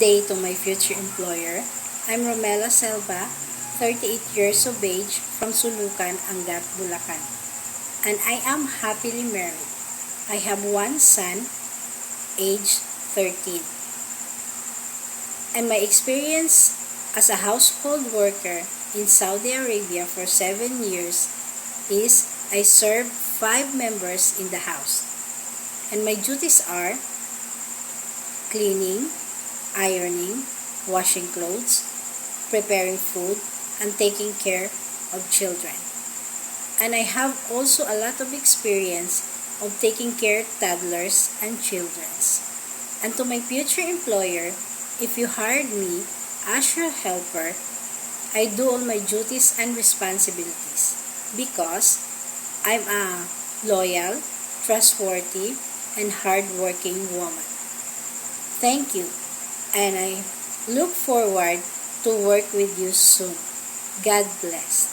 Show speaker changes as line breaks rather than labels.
day to my future employer. I'm Romela Selva, 38 years of age, from Sulucan, Angat, Bulacan. And I am happily married. I have one son, age 13. And my experience as a household worker in Saudi Arabia for 7 years is I serve 5 members in the house. And my duties are cleaning, ironing, washing clothes, preparing food, and taking care of children. And I have also a lot of experience of taking care of toddlers and children. And to my future employer, if you hired me as your helper, I do all my duties and responsibilities because I'm a loyal, trustworthy, and hardworking woman. Thank you, and I look forward to work with you soon. God bless.